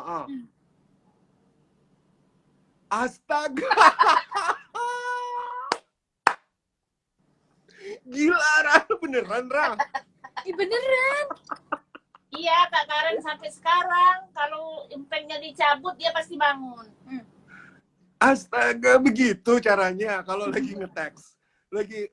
Heeh. Astaga. Gila, Ra. Beneran, Ra. Beneran. Iya, Kak Karen sampai sekarang kalau empengnya dicabut dia pasti bangun. Astaga, begitu caranya kalau lagi nge-text.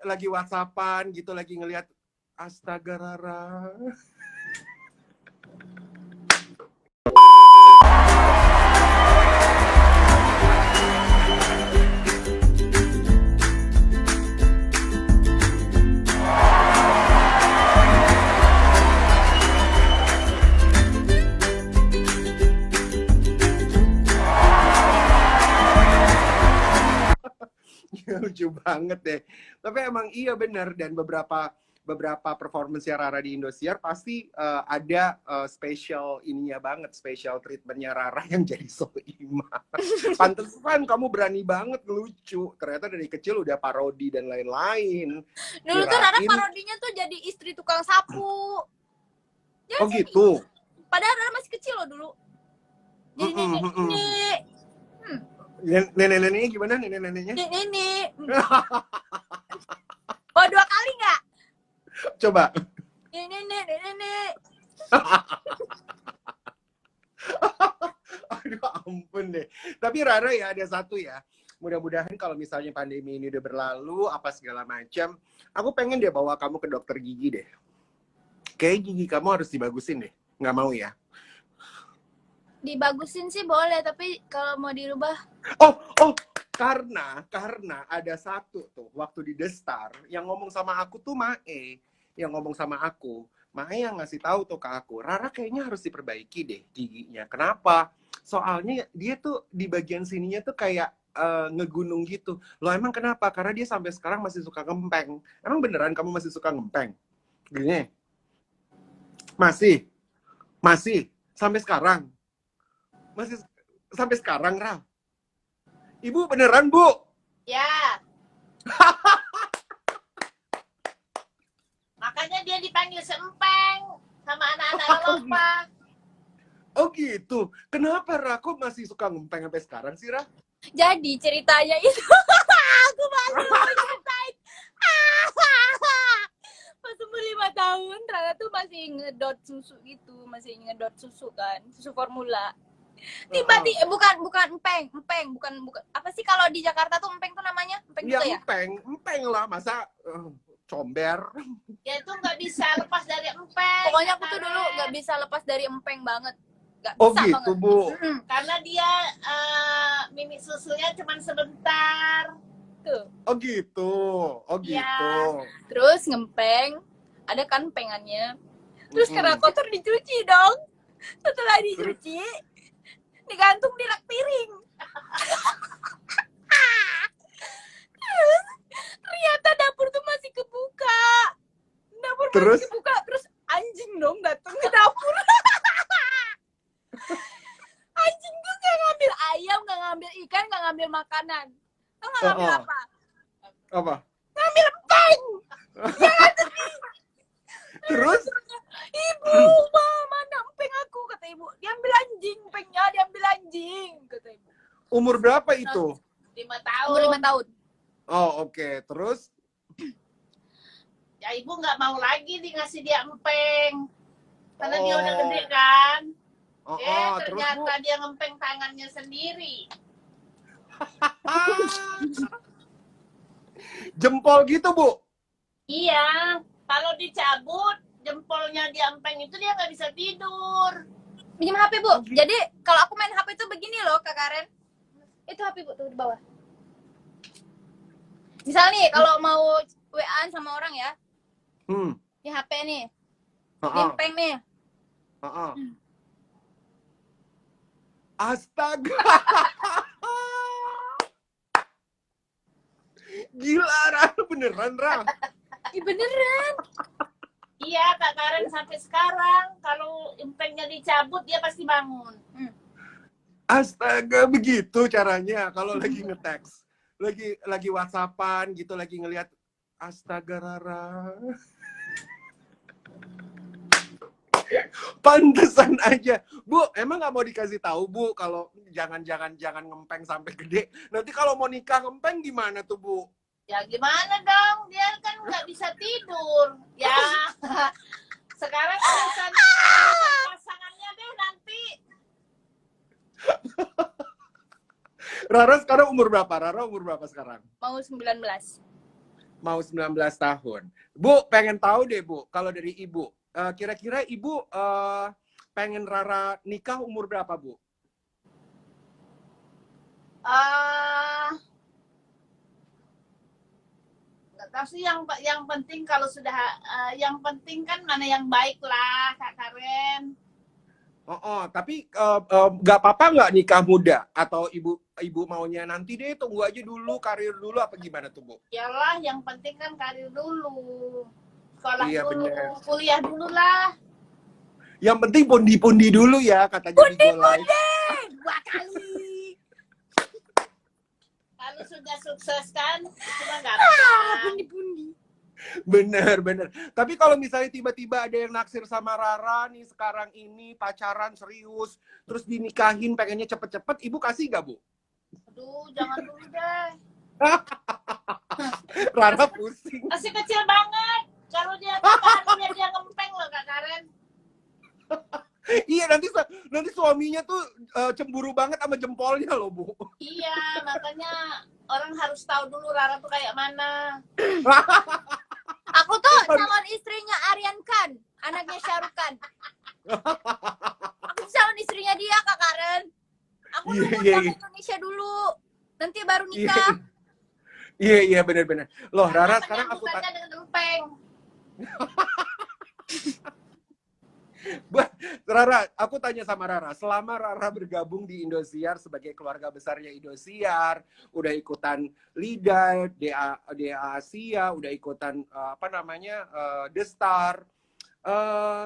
Lagi WhatsAppan gitu, lagi ngelihat. Astaga, Rara. Lucu banget deh. Tapi emang iya bener, dan beberapa performance Rara di Indosiar pasti ada special ininya banget, special treatmentnya Rara yang jadi Soimah. Pantesan kamu berani banget ngelucu. Ternyata dari kecil udah parodi dan lain-lain. Dulu tuh Rara parodinya tuh jadi istri tukang sapu. Jadi, oh gitu. Padahal Rara masih kecil loh dulu. Jadi nenek. Nenek-neneknya gimana nenek-neneknya? Nenek. Oh, 2 kali nggak? Coba. Nenek. Aduh ampun deh. Tapi Rara ya ada satu ya. Mudah-mudahan kalau misalnya pandemi ini udah berlalu, apa segala macam, aku pengen deh bawa kamu ke dokter gigi deh. Kayak gigi kamu harus dibagusin deh. Nggak mau ya? Dibagusin sih boleh, tapi kalau mau dirubah. Oh, karena ada satu tuh waktu di The Star yang ngomong sama aku tuh Mae, yang ngomong sama aku. Mae yang ngasih tahu tuh ke aku, Rara kayaknya harus diperbaiki deh giginya. Kenapa? Soalnya dia tuh di bagian sininya tuh kayak ngegunung gitu. Loh emang kenapa? Karena dia sampai sekarang masih suka ngempeng. Emang beneran kamu masih suka ngempeng? Gini. Masih sampai sekarang. Masih sampai sekarang, Ra. Ibu beneran, Bu? Ya. Makanya dia dipanggil Sempeng sama anak-anak lompat. Oh gitu. Kenapa Ra? Kok masih suka ngempeng sampai sekarang sih, Ra? Jadi ceritanya itu aku masih mau ceritain. Pas umur 5 tahun, Rara tuh masih ngedot susu gitu, masih ngedot susu kan, susu formula. Tiba-tiba bukan empeng, bukan apa sih kalau di Jakarta tuh empeng tuh namanya? Empeng juga ya? Empeng lah, masa comber. Ya itu nggak bisa lepas dari empeng. Pokoknya aku tuh dulu nggak bisa lepas dari empeng banget. Gak Oh bisa gitu, banget. Bu. Karena dia mimik susunya cuma sebentar. Tuh. Oh gitu. Ya. Terus ngempeng, ada kan empengannya. Terus karena kotor dicuci dong. Setelah dicuci, digantung di rak piring. Terus ternyata dapur tuh masih kebuka. Terus anjing dong datang ke dapur. Anjing tuh gak ngambil ayam, gak ngambil ikan, gak ngambil makanan. Tau gak ngambil apa? Apa? Ngambil empeng. Terus? Ibu, mana empeng aku? Kata ibu. Diambil anjing, empengnya diambil anjing. Kata ibu. Umur berapa itu? 5 tahun. Umur 5 tahun. Oh oke. Terus? Ya ibu nggak mau lagi ngasih dia empeng. Karena dia udah gede kan. Ternyata terus, dia ngempeng tangannya sendiri. Jempol gitu, Bu? Iya. Kalau dicabut, jempolnya di empeng itu dia nggak bisa tidur. Pinjam HP, Bu. Jadi kalau aku main HP itu begini loh, Kak Karen. Itu HP, Bu, tuh di bawah. Misal nih, kalau mau WA-an sama orang ya. Di HP nih. Di empeng nih. Astaga. Gila, Ra. Beneran, Ra. Beneran. Iya, Kak Karen sampai sekarang kalau empengnya dicabut dia pasti bangun. Astaga, begitu caranya kalau lagi nge-text. Lagi WhatsAppan gitu, lagi ngelihat. Astaga, Rara. Pantesan aja. Bu, emang nggak mau dikasih tahu, Bu, kalau jangan ngempeng sampai gede. Nanti kalau mau nikah ngempeng gimana tuh, Bu? Ya gimana dong, dia kan nggak bisa tidur. Ya, sekarang urusan pasangannya deh nanti. Rara sekarang umur berapa? Rara umur berapa sekarang? Mau 19. Mau 19 tahun. Bu, pengen tahu deh, Bu, kalau dari Ibu. Kira-kira Ibu pengen Rara nikah umur berapa, Bu? Nggak tahu sih, yang penting kalau sudah yang penting kan mana yang baik lah, Kak Karen. Tapi nggak apa-apa nggak nikah muda? Atau ibu maunya nanti deh tunggu aja dulu, karir dulu, apa gimana tuh, Bu? Yalah, yang penting kan karir dulu, sekolah Iya, dulu, bener. kuliah dulu lah. Yang penting pundi-pundi dulu ya, katanya di Go Live. 2 kali. Kalau sudah sukses kan, cuma nggak apa. Pundi-pundi. Bener. Tapi kalau misalnya tiba-tiba ada yang naksir sama Rara nih sekarang ini, pacaran serius, terus dinikahin pengennya cepet-cepet, Ibu kasih nggak, Bu? Aduh, jangan dulu deh. Rara pusing. Masih kecil banget. Kalau dia pacaran dia ngempeng loh, Kak Karen. Iya, nanti suaminya tuh cemburu banget sama jempolnya loh, Bu. Iya, makanya orang harus tahu dulu Rara tuh kayak mana. Aku tuh calon istrinya Aryan Khan, anaknya Shahrukh Khan. Aku calon istrinya dia, Kak Karen. Aku nunggu dia ke Indonesia dulu, nanti baru nikah. Iya, bener. Loh, Rara sekarang aku dengan empeng. Rara, aku tanya sama Rara, selama Rara bergabung di Indosiar sebagai keluarga besarnya Indosiar, udah ikutan LIDA, DA Asia, udah ikutan The Star,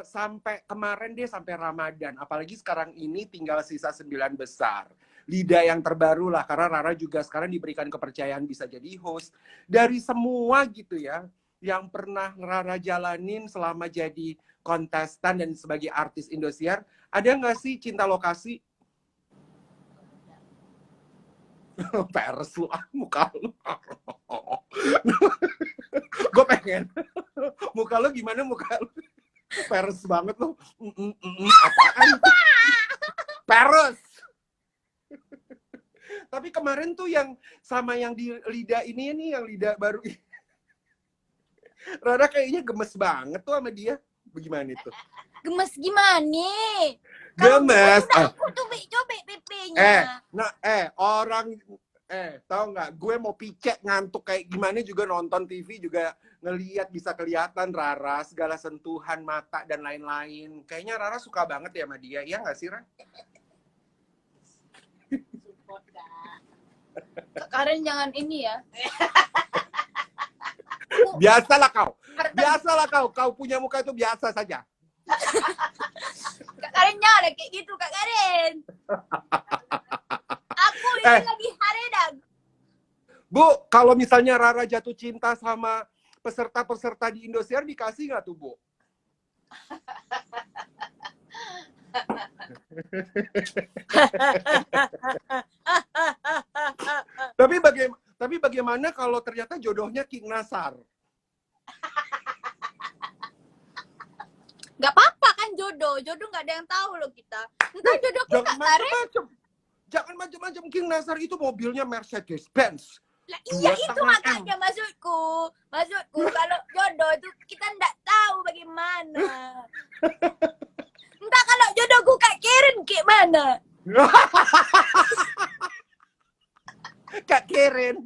sampai kemarin deh, sampai Ramadan, apalagi sekarang ini tinggal sisa 9 besar. LIDA yang terbaru lah, karena Rara juga sekarang diberikan kepercayaan bisa jadi host. Dari semua gitu ya, yang pernah Rara jalanin selama jadi kontestan dan sebagai artis Indosiar, ada nggak sih cinta lokasi? Pers lu, muka lu. Gue pengen. Muka lu gimana, muka lu? Pers banget lu. Apaan? Pers. Tapi kemarin tuh yang sama yang di LIDA ini nih, yang LIDA baru. Rara kayaknya gemes banget tuh sama dia. Bagaimana itu? Gemes gimana? Gemes. Aku tuh coba PP-nya. Tahu nggak? Gue mau picek ngantuk kayak gimana juga nonton TV juga ngelihat bisa kelihatan Rara, segala sentuhan mata dan lain-lain. Kayaknya Rara suka banget ya sama dia, ya nggak sih, Ra? Karen jangan ini ya. Biasalah kau punya muka itu biasa saja. Kak Karen jangan kayak gitu, Kak Karen. Aku ini lagi haredang. Bu, kalau misalnya Rara jatuh cinta sama peserta-peserta di Indosiar, dikasih nggak tuh, Bu? Tapi bagaimana kalau ternyata jodohnya King Nasar? Gak apa-apa kan jodoh nggak ada yang tahu loh kita. Entah jodohku Kak Karen. Jangan macam-macam. King Nasar itu mobilnya Mercedes Benz. Lah, iya itu makanya maksudku kalau jodoh itu kita nggak tahu bagaimana. Entah kalau jodohku Kak Karen gimana. Kak Karen.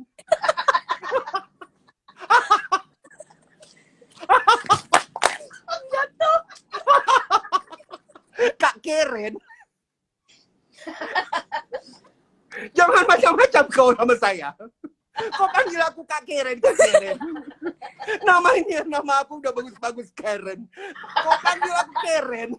Kak Karen. Jangan macam-macam kau sama saya. Kau panggil aku Kak Karen. Nama aku udah bagus-bagus Karen. Kau panggil aku Karen.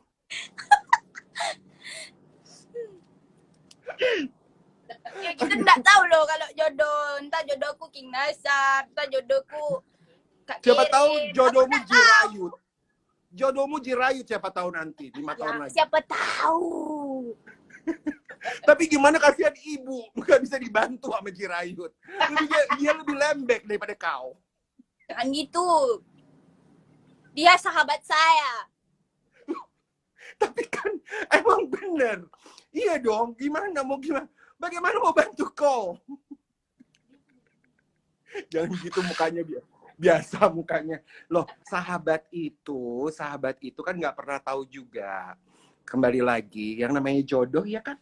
Ya, kita nggak tahu loh kalau jodoh. Entah jodohku King Nasar, entah jodohku Kak Siapa Karen. tahu jodohmu Jirayut. jodohmu Jirayut siapa tahu nanti 5 tahun Ya, lagi. siapa tahu. Tapi gimana kasihan ibu nggak bisa dibantu sama Jirayut. Dia lebih lembek daripada kau. Jangan gitu. Dia sahabat saya. Tapi kan emang bener. Iya dong, gimana. Bagaimana mau bantu kau? Jangan gitu mukanya biasa mukanya. Loh, sahabat itu kan nggak pernah tahu juga. Kembali lagi, yang namanya jodoh ya kan?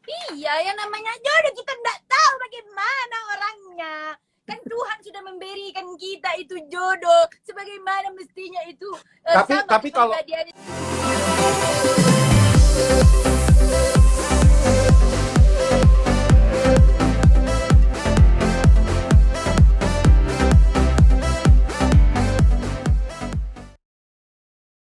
Iya, yang namanya jodoh kita nggak tahu bagaimana orangnya. Kan Tuhan sudah memberikan kita itu jodoh sebagaimana mestinya itu. Tapi kalau kepribadiannya.